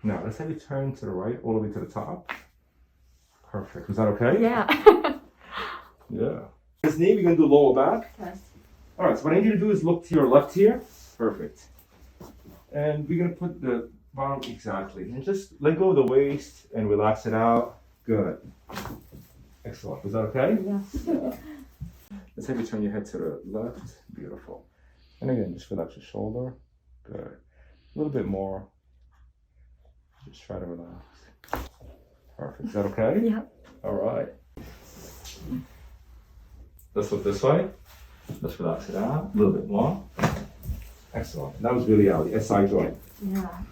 Now, let's have you turn to the right, all the way to the top. Perfect. Is that okay? Yeah. Yeah. This knee, we're going to do lower back. Yes. All right, so what I need you to do is look to your left here. Perfect. And we're going to put the bottom exactly. And just let go of the waist and relax it out. Good. Excellent. Is that okay? Yeah. Let's have you turn your head to the left. Beautiful. And again, just relax your shoulder. Good. A little bit more. Just try to relax. Perfect. Is that okay? Yeah. All right. Let's look this way. Let's relax it out. A little bit more. Excellent. That was really out. The SI joint. Yeah.